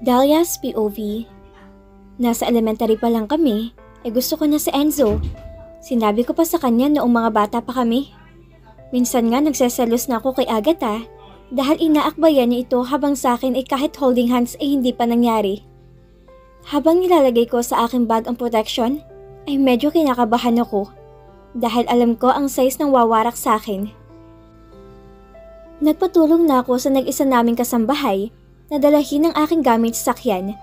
Dahlia's POV. Nasa elementary pa lang kami, ay gusto ko na si Enzo. Sinabi ko pa sa kanya noong mga bata pa kami. Minsan nga nagseselos na ako kay Agatha dahil inaakbayan niya ito habang sa akin ay kahit holding hands ay hindi pa nangyari. Habang nilalagay ko sa aking bag ang protection, ay medyo kinakabahan ako dahil alam ko ang size ng wawarak sa akin. Nagpatulong na ako sa nag-isa naming kasambahay na dalahin ang aking gamit sa sakyan.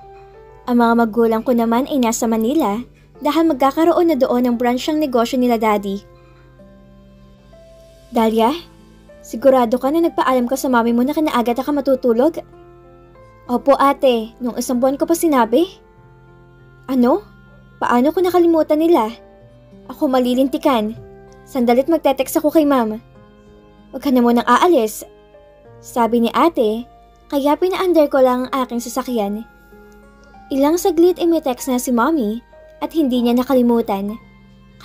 Ang mga magulang ko naman ay nasa Manila dahil magkakaroon na doon ng branch ng negosyo nila daddy. Dahlia, sigurado ka na nagpaalam ka sa mami mo na kinaagad ka matutulog? Opo ate, nung isang buwan ko pa sinabi. Ano? Paano ko nakalimutan nila? Ako malilintikan. Sandalit magte-text ako kay ma'am. Huwag ka na munang aalis. Sabi ni ate, kaya pina-under ko lang ang aking sasakyan. Ilang saglit ay may text na si mommy at hindi niya nakalimutan.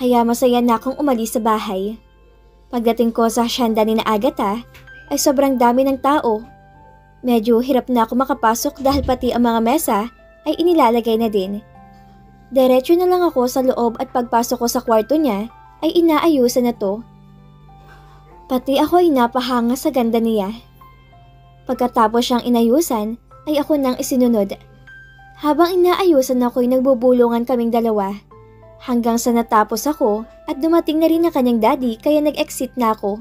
Kaya masaya na akong umalis sa bahay. Pagdating ko sa hasyenda ni Agatha ay sobrang dami ng tao. Medyo hirap na ako makapasok dahil pati ang mga mesa ay inilalagay na din. Diretso na lang ako sa loob at pagpasok ko sa kwarto niya ay inaayusan na to. Pati ako ay napahanga sa ganda niya. Pagkatapos siyang inayusan ay ako nang isinunod. Habang inaayusan ako'y nagbubulungan kaming dalawa. Hanggang sa natapos ako at dumating na rin ang kanyang daddy kaya nag-exit na ako.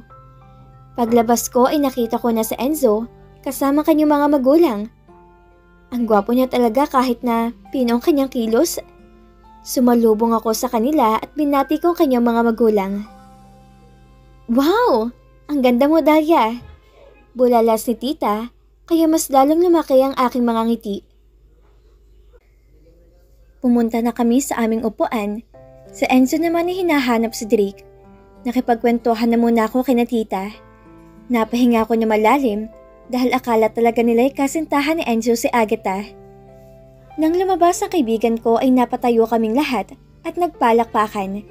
Paglabas ko ay nakita ko na si Enzo kasama kanyang mga magulang. Ang gwapo niya talaga kahit na pinong kanyang kilos. Sumalubong ako sa kanila at binati ko kanyang mga magulang. Wow! Ang ganda mo, Dahlia! Bulalas ni tita, kaya mas lalong lumaki ang aking mga ngiti. Pumunta na kami sa aming upuan. Sa Enzo naman ay hinahanap si Drake. Nakipagkwentuhan na muna ako kina tita. Napahinga ako na malalim dahil akala talaga nila'y kasintahan ni Enzo si Agatha. Nang lumabas ang kaibigan ko ay napatayo kaming lahat at nagpalakpakan.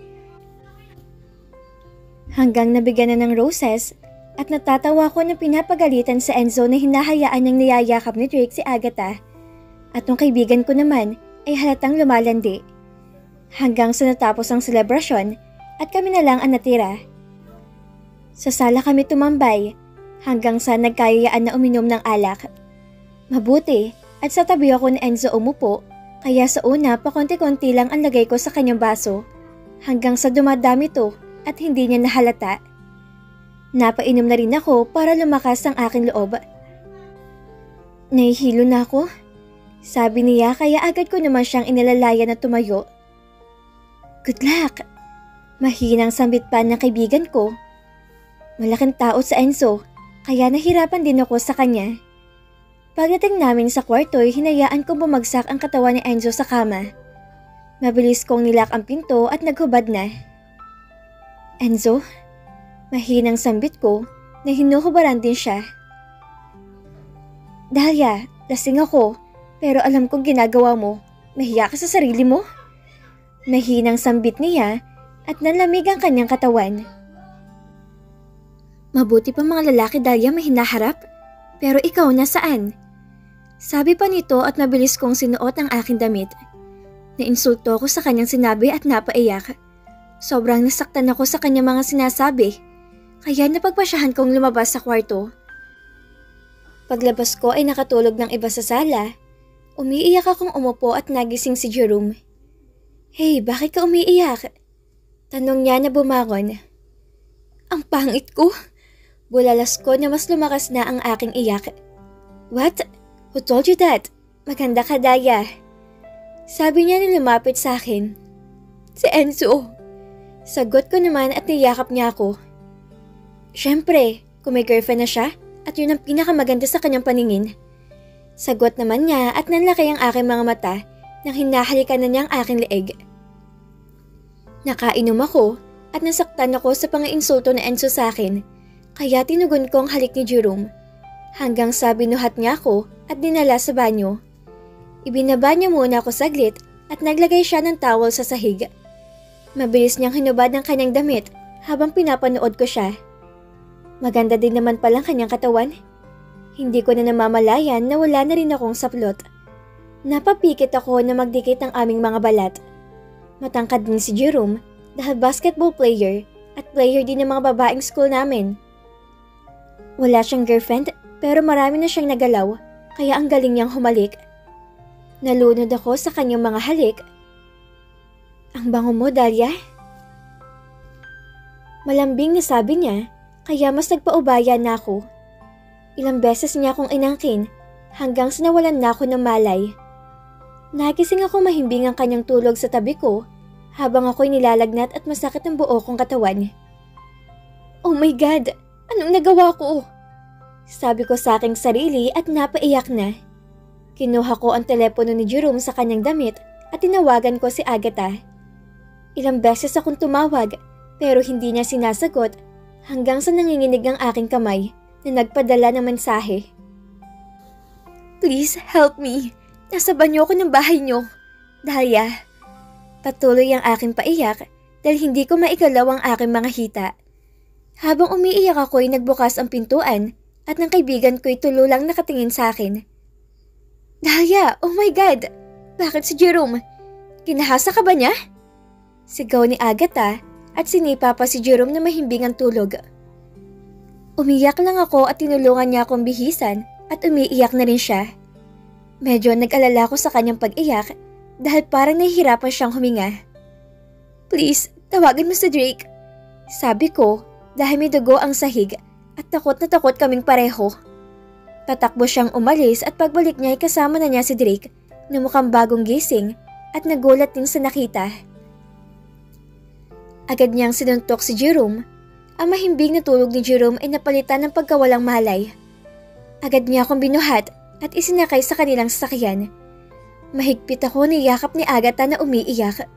Hanggang nabigyan na ng roses at natatawa ko na pinapagalitan sa Enzo na hinahayaan niyang niyayakap ni Drake si Agatha. At nung kaibigan ko naman ay halatang lumalandi. Hanggang sa natapos ang selebrasyon at kami na lang ang natira. Sa sala kami tumambay hanggang sa nagkayayaan na uminom ng alak. Mabuti at sa tabi ako ni Enzo umupo kaya sa una pakonti-konti lang ang lagay ko sa kanyang baso hanggang sa dumadami to at hindi niya nahalata. Napainom na rin ako para lumakas ang aking loob. Nahihilo na ako. Sabi niya kaya agad ko naman siyang inilalaya na tumayo. Good luck! Mahinang sambit pa ng kaibigan ko. Malaking tao sa Enzo kaya nahirapan din ako sa kanya. Pagdating namin sa kwarto'y hinayaan ko bumagsak ang katawan ni Enzo sa kama. Mabilis kong nilak ang pinto at naghubad na. Enzo? Mahinang sambit ko na hinuhubaran din siya. Dahlia, lasing ako. Pero alam kong ginagawa mo. Mahiya ka sa sarili mo? Mahinang sambit niya at nalamig ang kanyang katawan. Mabuti pa mga lalaki Dahlia may hinaharap. Pero ikaw nasaan? Sabi pa nito at mabilis kong sinuot ang aking damit. Nainsulto ako sa kanyang sinabi at napaiyak. Sobrang nasaktan ako sa kanyang mga sinasabi. Kaya napagpasyahan kong lumabas sa kwarto. Paglabas ko ay nakatulog ng iba sa sala. Umiiyak akong umupo at nagising si Jerome. Hey, bakit ka umiiyak? Tanong niya na bumangon. Ang pangit ko. Bulalas ko na mas lumakas na ang aking iyak. What? Who told you that? Maganda ka, Dahlia. Sabi niya na lumapit sa akin. Si Enzo. Sagot ko naman at niyakap niya ako. Siyempre, kung may girlfriend na siya at yun ang pinakamaganda sa kanyang paningin. Sagot naman niya at nanlaki ang aking mga mata nang hinahalikan na niya ang aking leeg. Nakainom ako at nasaktan ako sa pang-insulto na Enzo sa akin kaya tinugon ko ang halik ni Jerome. Hanggang sa binuhat niya ako at dinala sa banyo. Ibinaba niya muna ako saglit at naglagay siya ng towel sa sahig. Mabilis niyang hinubad ang kanyang damit habang pinapanood ko siya. Maganda din naman palang kanyang katawan. Hindi ko na namamalayan na wala na rin akong saplot. Napapikit ako na magdikit ang aming mga balat. Matangkad din si Jerome dahil basketball player at player din ng mga babaeng school namin. Wala siyang girlfriend pero marami na siyang nagalaw kaya ang galing niyang humalik. Nalunod ako sa kanyang mga halik. Ang bango mo, Dahlia. Malambing na sabi niya kaya mas nagpaubaya na ako. Ilang beses niya akong inangkin hanggang sa nawalan na ako ng malay. Nagising ako mahimbing ang kanyang tulog sa tabi ko habang ako'y nilalagnat at masakit ang buo kong katawan. Oh my God! Anong nagawa ko? Sabi ko sa aking sarili at napaiyak na. Kinuha ko ang telepono ni Jerome sa kanyang damit at tinawagan ko si Agatha. Ilang beses akong tumawag pero hindi niya sinasagot hanggang sa nanginginig ang aking kamay na nagpadala ng mensahe. Please help me. Nasa banyo ko ng bahay niyo. Dahlia. Patuloy ang aking paiyak dahil hindi ko maigalaw ang aking mga hita. Habang umiiyak ako'y nagbukas ang pintuan at ng kaibigan ko'y tululang nakatingin sa akin. Dahlia, oh my God! Bakit si Jerome? Kinahasa ka ba niya? Sigaw ni Agatha at sinipa pa si Jerome na mahimbing ang tulog. Umiyak lang ako at tinulungan niya akong bihisan at umiiyak na rin siya. Medyo nag-alala ko sa kanyang pag-iyak dahil parang nahihirapan siyang huminga. Please, tawagan mo si Drake. Sabi ko dahil may dugo ang sahig at takot na takot kaming pareho. Tatakbo siyang umalis at pagbalik niya ay kasama na niya si Drake na mukhang bagong gising at nagulat din sa nakita. Agad niyang sinuntok si Jerome. Ang mahimbing na tulog ni Jerome ay napalitan ng pagkawalang malay. Agad niya akong binuhat at isinakay sa kanilang sasakyan. Mahigpit ako niyakap ni Agatha na umiiyak.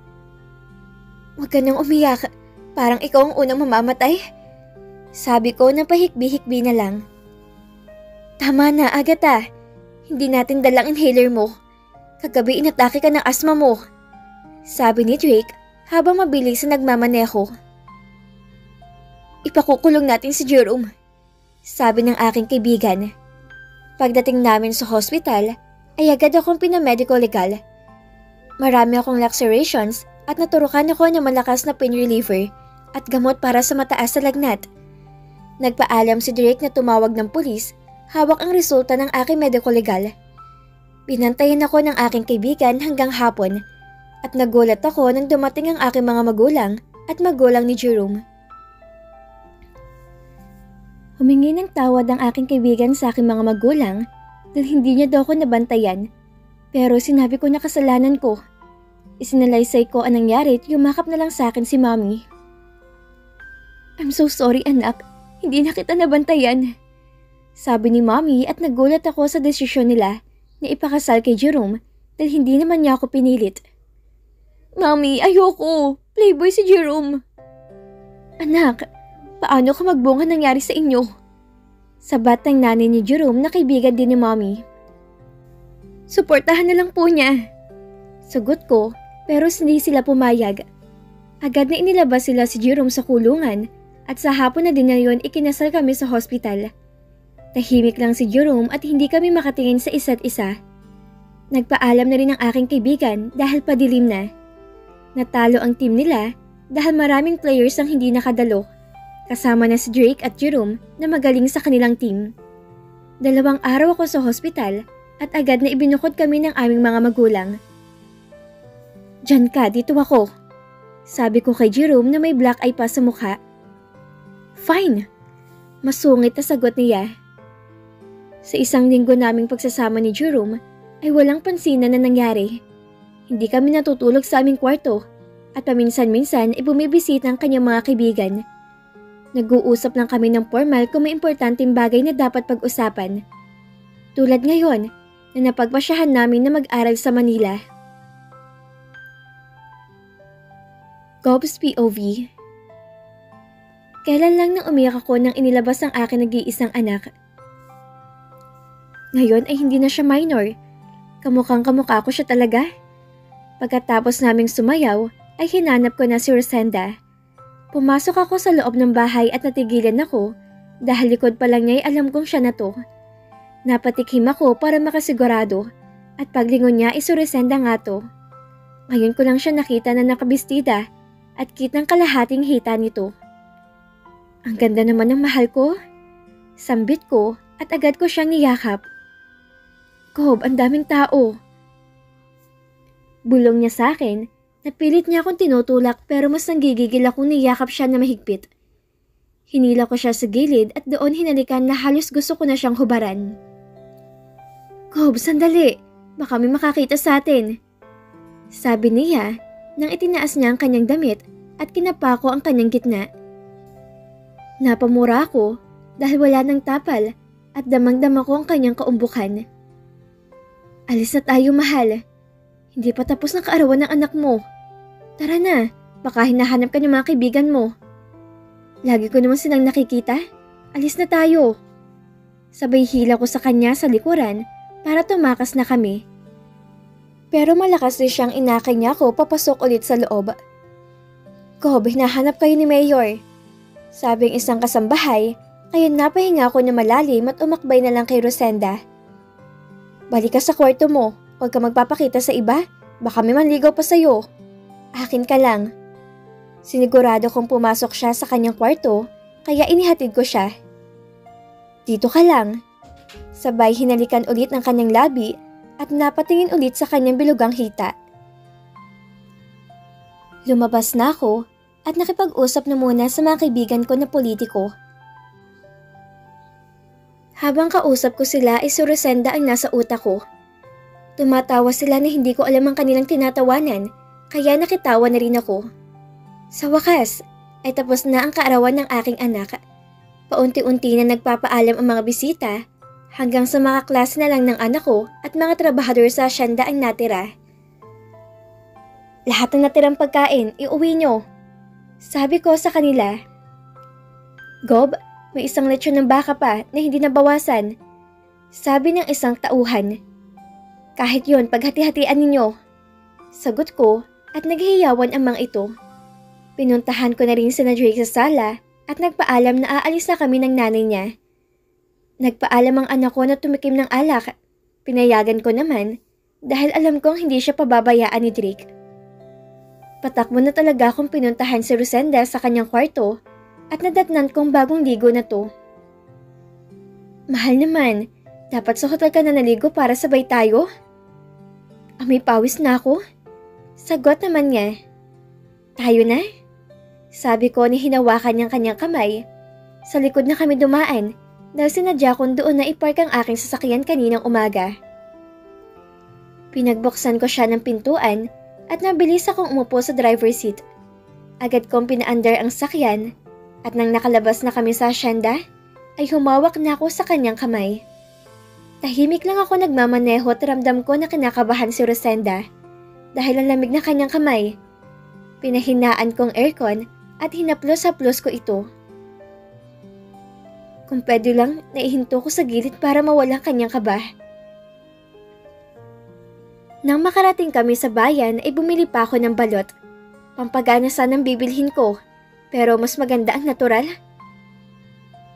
Huwag ka nang umiyak, parang ikaw ang unang mamamatay. Sabi ko na pahikbi-hikbi na lang. Tama na, Agatha. Hindi natin dalang inhaler mo. Kagabi inatake ka ng asma mo. Sabi ni Drake habang mabilis na nagmamaneho. Ipakukulong natin si Jerome. Sabi ng aking kaibigan. Pagdating namin sa hospital, ay agad akong pinamedical legal. Marami akong lacerations at naturukan ako ng malakas na pain reliever at gamot para sa mataas na lagnat. Nagpaalam si Drake na tumawag ng pulis, hawak ang resulta ng aking medical legal. Pinantayan ako ng aking kaibigan hanggang hapon at nagulat ako nang dumating ang aking mga magulang at magulang ni Jerome. Humingi ng tawad ang aking kaibigan sa aking mga magulang dahil hindi niya daw ako nabantayan. Pero sinabi ko na kasalanan ko. Isinalaysay ko ang nangyari at yumakap na lang sa akin si Mommy. I'm so sorry anak, hindi na kita nabantayan. Sabi ni Mommy at nagulat ako sa desisyon nila na ipakasal kay Jerome dahil hindi naman niya ako pinilit. Mommy, ayoko! Playboy si Jerome! Anak, paano ka magbunga nangyari sa inyo? Sabat ng nanay ni Jerome na kaibigan din ni Mommy. Suportahan na lang po niya. Sagot ko, pero hindi sila pumayag. Agad na inilabas sila si Jerome sa kulungan at sa hapon na din na yun ikinasal kami sa hospital. Tahimik lang si Jerome at hindi kami makatingin sa isa't isa. Nagpaalam na rin ang aking kaibigan dahil padilim na. Natalo ang team nila dahil maraming players ang hindi nakadalo. Kasama na si Drake at Jerome na magaling sa kanilang team. 2 araw ako sa hospital at agad na ibinukod kami ng aming mga magulang. Diyan ka, dito ako. Sabi ko kay Jerome na may black eye pa sa mukha. Fine. Masungit na sagot niya. Sa 1 linggo naming pagsasama ni Jerome ay walang pansinan na nangyari. Hindi kami natutulog sa aming kwarto at paminsan-minsan ay bumibisita ang kanyang mga kaibigan. Nag-uusap lang kami ng formal kung may importanteng bagay na dapat pag-usapan. Tulad ngayon na napagpasyahan namin na mag-aral sa Manila. Gob's POV. Kailan lang nang umiyak ako nang inilabas ang aking nag-iisang anak. Ngayon ay hindi na siya minor. Kamukhang-kamukha ko siya talaga. Pagkatapos naming sumayaw ay hinanap ko na si Rosenda. Pumasok ako sa loob ng bahay at natigilan ako dahil likod pa lang niya ay alam kong siya na to. Napatikhim ako para makasigurado At paglingon niya ay si Rosenda nga to. Ngayon ko lang siya nakita na nakabistida at kitang kalahating hita nito. Ang ganda naman ng mahal ko. Sambit ko at agad ko siyang niyakap. Gob, ang daming tao. Bulong niya sa akin. Napilit niya akong tinutulak pero mas nanggigigil akong niyakap siya na mahigpit. Hinila ko siya sa gilid at doon hinalikan na halos gusto ko na siyang hubaran. Gob, sandali. Baka may makakita sa atin. Sabi niya nang itinaas niya ang kanyang damit at kinapa ko ang kanyang gitna. Napamura ako dahil wala ng tapal at damang-dama ko ang kanyang kaumbukan. Alis na tayo, mahal. Hindi pa tapos ng kaarawan ng anak mo. Tara na, baka hinahanap ka ng mga kaibigan mo. Lagi ko naman silang nakikita. Alis na tayo. Sabay hila ko sa kanya sa likuran para tumakas na kami. Pero malakas din siyang inakay niya ako papasok ulit sa loob. Gob, hinahanap kayo ni Mayor. Sabing isang kasambahay, kaya napahinga ako na malalim at umakbay na lang kay Rosenda. Balik ka sa kwarto mo. Huwag ka magpapakita sa iba. Baka may manligaw pa sa'yo. Akin ka lang. Sinigurado kong pumasok siya sa kanyang kwarto, kaya inihatid ko siya. Dito ka lang. Sabay hinalikan ulit ng kanyang labi at napatingin ulit sa kanyang bilugang hita. Lumabas na ako at nakipag-usap na muna sa mga kaibigan ko na politiko. Habang kausap ko sila ay si Rosenda ang nasa utak ko. Tumatawa sila na hindi ko alam ang kanilang tinatawanan, kaya nakitawa na rin ako. Sa wakas, ay tapos na ang kaarawan ng aking anak. Paunti-unti na nagpapaalam ang mga bisita, hanggang sa mga klase na lang ng anak ko at mga trabahador sa asyenda ang natira. Lahat ng natirang pagkain, iuwi nyo. Sabi ko sa kanila. Gob, may isang lechon ng baka pa na hindi nabawasan. Sabi ng isang tauhan. Kahit yon, paghati-hatian ninyo. Sagot ko at naghihiyawan ang mga ito. Pinuntahan ko na rin si Drake sa sala at nagpaalam na aalis na kami ng nanay niya. Nagpaalam ang anak ko na tumikim ng alak. Pinayagan ko naman dahil alam kong hindi siya pababayaan ni Drake. Patakbo na talaga akong pinuntahan si Rosenda sa kanyang kwarto at nadatnan kong bagong ligo na to. Mahal naman, dapat sa hotel ka na naligo para sabay tayo? May pawis na ako? Sagot naman niya. Tayo na? Sabi ko ni hinawakan niyang kanyang kamay. Sa likod na kami dumaan dahil sinadya kong doon na ipark ang aking sasakyan kaninang umaga. Pinagbuksan ko siya ng pintuan at nabilis akong umupo sa driver's seat. Agad kong pinaandar ang sakyan at nang nakalabas na kami sa asyenda ay humawak na ako sa kanyang kamay. Tahimik lang ako nagmamaneho at ramdam ko na kinakabahan si Rosenda dahil ang lamig na kanyang kamay. Pinahinaan kong aircon at hinaplos-haplos ko ito. Kung pwede lang, naihinto ko sa gilid para mawala kanyang kaba. Nang makarating kami sa bayan ay bumili pa ako ng balot. Pampagana sanang bibilhin ko, pero mas maganda ang natural.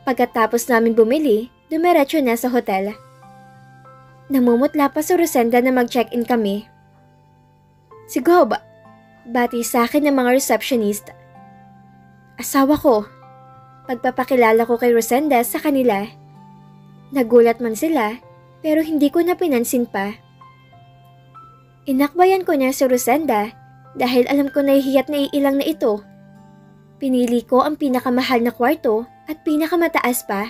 Pagkatapos namin bumili, dumiretso na sa hotel. Namumutla pa si Rosenda na mag-check-in kami. Si Gob, bati sa akin ng mga receptionist. Asawa ko. Pagpapakilala ko kay Rosenda sa kanila. Nagulat man sila, pero hindi ko na pinansin pa. Inakbayan ko niya si Rosenda dahil alam ko nahihiyat na iilang na ito. Pinili ko ang pinakamahal na kwarto at pinakamataas pa.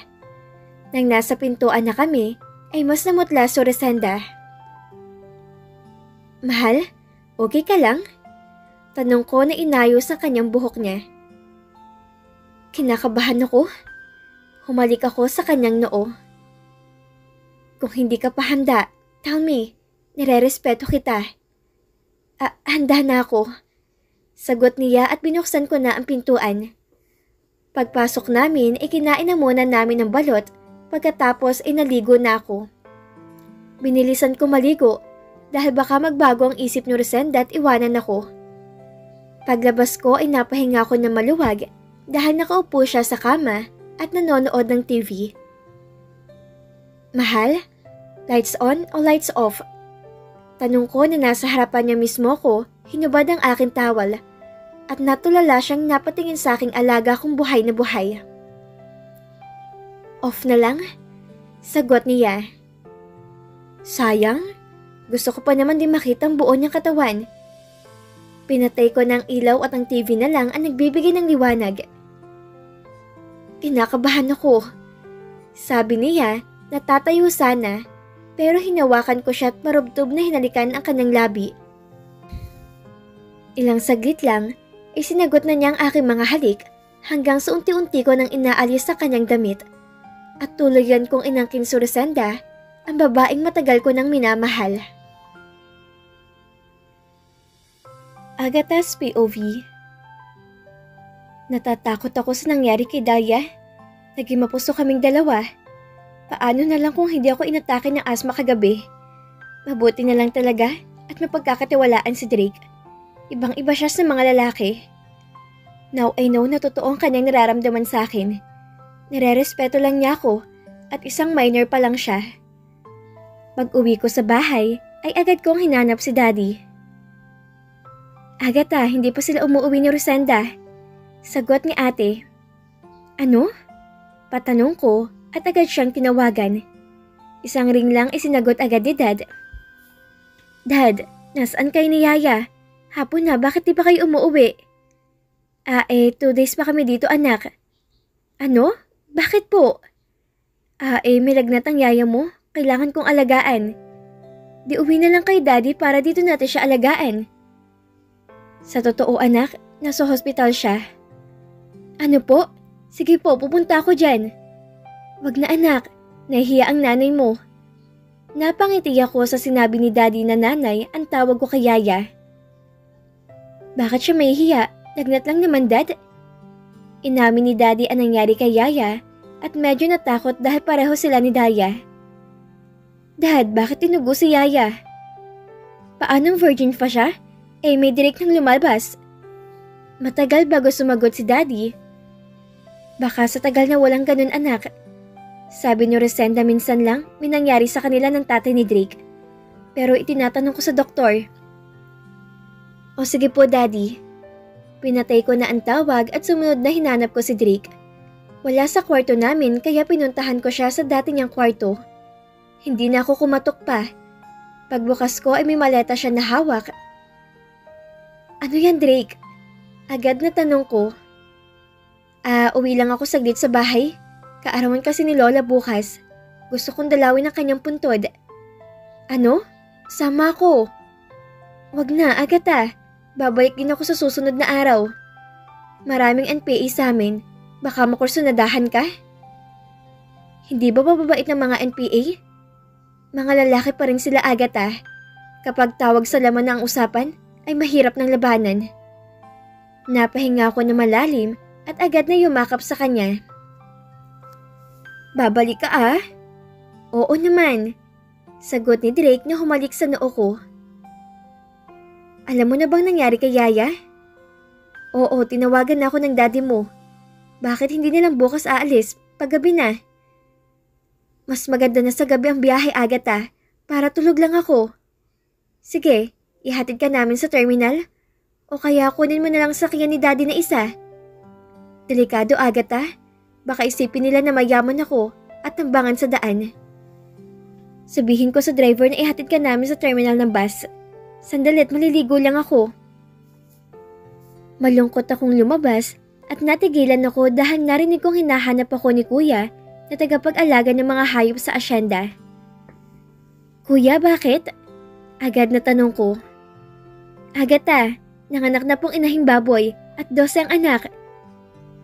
Nang nasa pintuan na kami, ay mas namutla si Rosenda. Mahal, okay ka lang? Tanong ko na inayos ang kanyang buhok niya. Kinakabahan ako. Humalik ako sa kanyang noo. Kung hindi ka pa handa, tell me, nirerespeto kita. Handa na ako. Sagot niya at binuksan ko na ang pintuan. Pagpasok namin, kinain na muna namin ng balot. Pagkatapos naligo na ako. Binilisan ko maligo dahil baka magbago ang isip ni Rosenda at iwanan ako. Paglabas ko ay napahinga ko na maluwag dahil nakaupo siya sa kama at nanonood ng TV. Mahal, lights on o lights off? Tanong ko na nasa harapan niya mismo ko, hinubad ang aking tawal at natulala siyang napatingin sa aking alaga kong buhay na buhay. Off na lang? Sagot niya. Sayang, gusto ko pa naman din makita ang buo niyang katawan. Pinatay ko ng ilaw at ang TV na lang ang nagbibigay ng liwanag. Kinakabahan ako. Sabi niya, natatayo sana, pero hinawakan ko siya at marubtob na hinalikan ang kanyang labi. Ilang saglit lang, sinagot na niya ang aking mga halik hanggang sa unti-unti ko nang inaalis sa kanyang damit. At tuluyan kong inangkin si Rosenda, ang babaeng matagal ko nang minamahal. Agatha's POV. Natatakot ako sa nangyari kay Dahlia. Naging mapuso kaming dalawa. Paano na lang kung hindi ako inatake ng asma kagabi? Mabuti na lang talaga at mapagkakatiwalaan si Drake. Ibang-iba siya sa mga lalaki. Now I know na totoo ang kanyang nararamdaman sa akin. Nire-respeto lang niya ako at isang minor pa lang siya. Pag-uwi ko sa bahay ay agad kong hinanap si Daddy. Agatha, hindi pa sila umuwi ni Rosenda. Sagot ni ate. Ano? Patanong ko at agad siyang tinawagan. Isang ring lang sinagot agad ni Dad. Dad, nasaan kayo ni Yaya? Hapon na, bakit di pa kayo umuwi? 2 days pa kami dito anak. Ano? Bakit po? May lagnat ang yaya mo. Kailangan kong alagaan. Di uwi na lang kay Daddy para dito natin siya alagaan. Sa totoo anak, nasa hospital siya. Ano po? Sige po, pupunta ako dyan. Wag na anak, nahihiya ang nanay mo. Napangiti ako sa sinabi ni Daddy na nanay ang tawag ko kay Yaya. Bakit siya mahihiya? Lagnat lang naman Dad. Inamin ni Daddy ang nangyari kay Yaya at medyo natakot dahil pareho sila ni Dahlia. Dad, bakit tinugo si Yaya? Paanong virgin pa siya? May direct nang lumalabas. Matagal bago sumagot si Daddy. Baka sa tagal na walang ganun anak. Sabi ni Rosenda minsan lang may nangyari sa kanila ng tatay ni Drake. Pero itinatanong ko sa doktor. O sige po Daddy. Pinatay ko na ang tawag at sumunod na hinanap ko si Drake. Wala sa kwarto namin kaya pinuntahan ko siya sa dati niyang kwarto. Hindi na ako kumatok pa. Pagbukas ko ay may maleta siya na hawak. Ano yan Drake? Agad na tanong ko. Uwi lang ako saglit sa bahay. Kaarawan kasi ni Lola bukas. Gusto kong dalawin ang kanyang puntod. Ano? Sama ako. Wag na, Agatha. Babalik din ako sa susunod na araw. Maraming NPA sa amin. Baka makursunadahan ka? Hindi ba bababait ng mga NPA? Mga lalaki pa rin sila Agatha. Kapag tawag sa laman na ang usapan, ay mahirap ng labanan. Napahinga ako na malalim at agad na yumakap sa kanya. Babalik ka Oo naman. Sagot ni Drake na humalik sa noo ko. Alam mo na bang nangyari kay Yaya? Oo, tinawagan na ako ng daddy mo. Bakit hindi nilang bukas aalis? Paggabi na. Mas maganda na sa gabi ang biyahe, Agatha, para tulog lang ako. Sige, ihatid ka namin sa terminal? O kaya kunin mo na lang sakyan ni daddy na isa? Delikado, Agatha. Baka isipin nila na mayaman ako at tambangan sa daan. Sabihin ko sa driver na ihatid ka namin sa terminal ng bus. Sandalit, maliligo lang ako. Malungkot akong lumabas at natigilan ako dahil narinig kong hinahanap ako ni Kuya na tagapag-alaga ng mga hayop sa asyenda. Kuya, bakit? Agad na tanong ko. Agatha, nanganak na pong inahing baboy at 12 ang anak.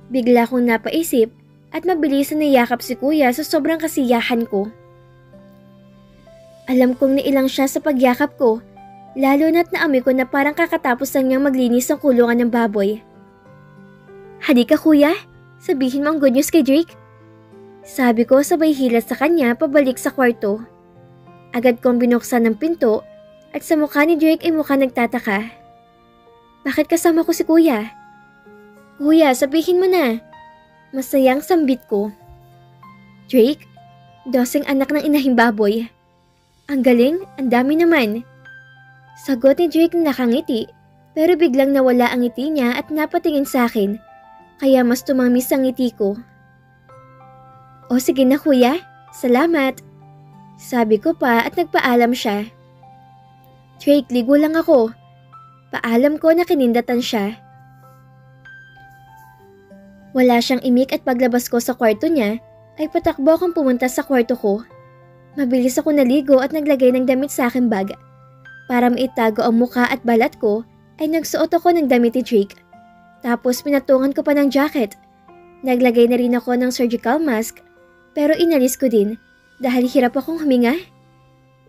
Bigla akong napaisip at mabilis na niyakap si Kuya sa sobrang kasiyahan ko. Alam kong niilang siya sa pagyakap ko. Lalo na't naamoy ko na parang kakatapos lang niyang maglinis ng kulungan ng baboy. Halika kuya, sabihin mo ang good news kay Drake. Sabi ko sabay hilas sa kanya pabalik sa kwarto. Agad kong binuksan ng pinto at sa mukha ni Drake ay mukha nagtataka. Bakit kasama ko si kuya? Kuya, sabihin mo na. Masayang sambit ko. Drake, 12 anak ng inahing baboy. Ang galing, ang dami naman. Sagot ni Drake na nakangiti, pero biglang nawala ang ngiti niya at napatingin sa akin, kaya mas tumamis ang ngiti ko. O sige na kuya, salamat. Sabi ko pa at nagpaalam siya. Drake, ligo lang ako. Paalam ko na kinindatan siya. Wala siyang imik at paglabas ko sa kwarto niya, ay patakbo akong pumunta sa kwarto ko. Mabilis ako naligo at naglagay ng damit sa aking bag. Para maitago ang mukha at balat ko, ay nagsuot ako ng damit ni Drake. Tapos pinatungan ko pa ng jacket. Naglagay na rin ako ng surgical mask, pero inalis ko din dahil hirap akong huminga.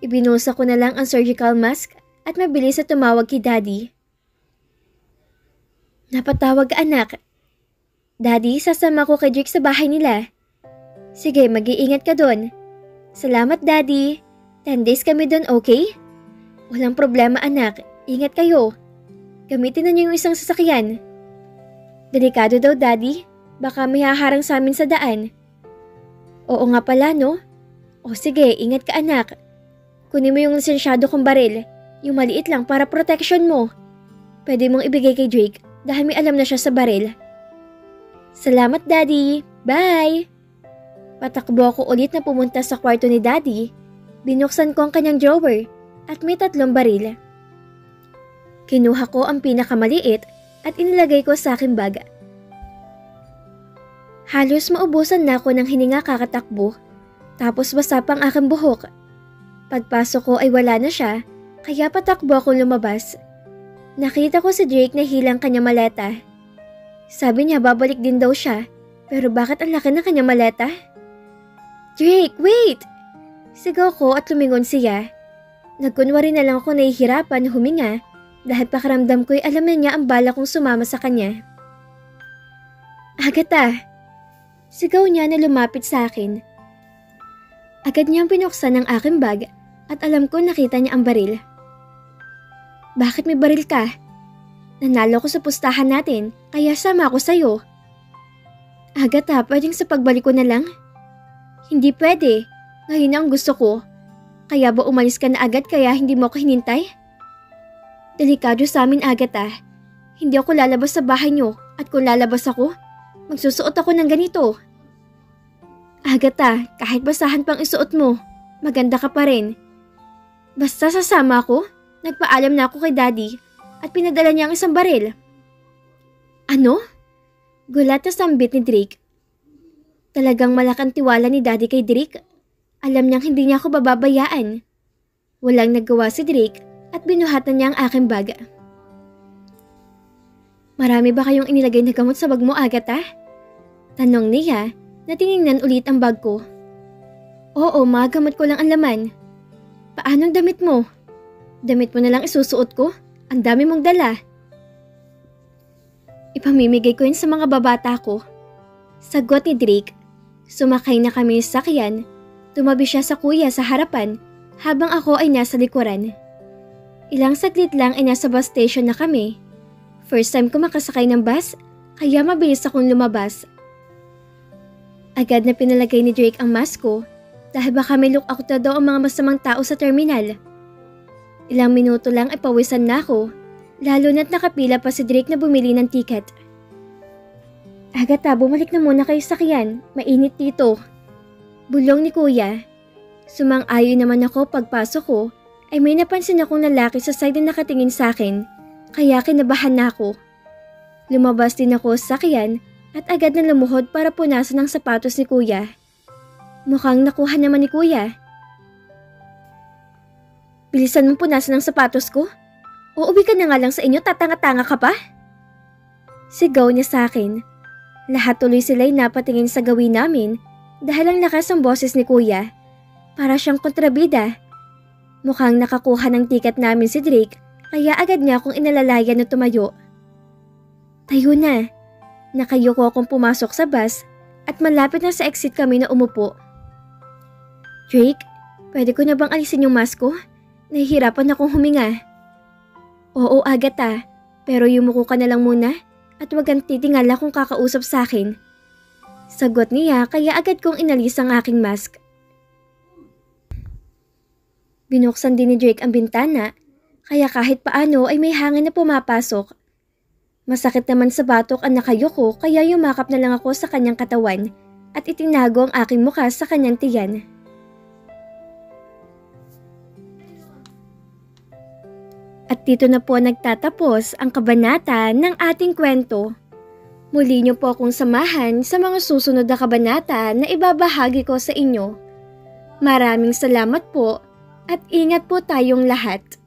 Ibinusa ko na lang ang surgical mask at mabilis na tumawag kay Daddy. Napatawag ka anak. Daddy, sasama ko kay Drake sa bahay nila. Sige, mag-iingat ka doon. Salamat Daddy. 10 days kami doon, okay? Walang problema anak, ingat kayo. Gamitin na niyo yung isang sasakyan. Delikado daw Daddy, baka may haharang sa amin sa daan. Oo nga pala no? O sige, ingat ka anak. Kunin mo yung lisensyado kong baril, yung maliit lang para protection mo. Pwede mong ibigay kay Drake dahil may alam na siya sa baril. Salamat Daddy, bye! Patakbo ako ulit na pumunta sa kwarto ni Daddy. Binuksan ko ang kanyang drawer at may 3 baril. Kinuha ko ang pinakamaliit at inilagay ko sa aking bag. Halos maubusan na ako ng hininga kakatakbo, tapos basa pang aking buhok. Pagpasok ko ay wala na siya, kaya patakbo akong lumabas. Nakita ko si Drake na hilang kanyang maleta. Sabi niya babalik din daw siya, pero bakit ang laki ng kanyang maleta? Drake, wait! Sigaw ko at lumingon siya. Nagkunwari na lang ako nahihirapan huminga dahil pakiramdam ko'y alam na niya ang bala kong sumama sa kanya. Agatha! Sigaw niya na lumapit sa akin. Agad niyang pinuksan ang aking bag at alam ko nakita niya ang baril. Bakit may baril ka? Nanalo ko sa pustahan natin kaya sama ako sa'yo. Agatha, pwedeng sa pagbalik ko na lang? Hindi pwede. Ngayon na ang gusto ko. Kaya ba umalis ka na agad kaya hindi mo ako hinintay? Delikado sa amin Agatha. Hindi ako lalabas sa bahay niyo at kung lalabas ako, magsusuot ako ng ganito. Agatha, kahit basahan pang isuot mo, maganda ka pa rin. Basta sasama ako, nagpaalam na ako kay Daddy at pinadala niya ang isang baril. Ano? Gulat na sambit ni Drake. Talagang malakang tiwala ni Daddy kay Drake. Alam niyang hindi niya ako bababayaan. Walang nagawa si Drake at binuhatan niya ang aking bag. Marami ba kayong inilagay na gamot sa bag mo, Agatha? Tanong niya na tiningnan ulit ang bag ko. Oo, mga gamot ko lang ang laman. Paanong damit mo? Damit mo na lang isusuot ko? Ang dami mong dala. Ipamimigay ko yun sa mga babata ko. Sagot ni Drake. Sumakay na kami sa sakyan. Tumabi siya sa kuya sa harapan habang ako ay nasa likuran. Ilang saglit lang ay nasa bus station na kami. First time ko makasakay ng bus, kaya mabilis akong lumabas. Agad na pinalagay ni Drake ang mask ko dahil baka may look-out na daw ang mga masamang tao sa terminal. Ilang minuto lang ay pawisan na ako, lalo na't nakapila pa si Drake na bumili ng ticket. Agatha, bumalik na muna kayo sa sakyan, mainit dito. Bulong ni kuya. Sumang-ayon naman ako pagpasok ko ay may napansin akong lalaki sa side na nakatingin sa akin. Kaya kinabahan na ako. Lumabas din ako sa sakyan at agad na lumuhod para punasan ang sapatos ni kuya. Mukhang nakuha naman ni kuya. Bilisan mong punasan ang sapatos ko? Uuwi ka na nga lang sa inyo, tatanga-tanga ka pa? Sigaw niya sa akin. Lahat tuloy sila'y napatingin sa gawin namin dahil ang lakas ang boses ni kuya. Para siyang kontrabida. Mukhang nakakuha ng ticket namin si Drake. Kaya agad niya akong inalalayan na tumayo. Tayo na. Nakayuko akong pumasok sa bus at malapit na sa exit kami na umupo. Drake, pwede ko na bang alisin yung mask ko? Nahihirapan akong huminga. Oo, Agatha. Pero yumuko ka na lang muna at wag kang titingala kung kakausap sa akin. Sagot niya kaya agad kong inalis ang aking mask. Binuksan din ni Drake ang bintana. Kaya kahit paano ay may hangin na pumapasok. Masakit naman sa batok ang nakayuko kaya yumakap na lang ako sa kanyang katawan at itinago ang aking mukha sa kanyang tiyan. At dito na po nagtatapos ang kabanata ng ating kwento. Muli niyo po akong samahan sa mga susunod na kabanata na ibabahagi ko sa inyo. Maraming salamat po at ingat po tayong lahat.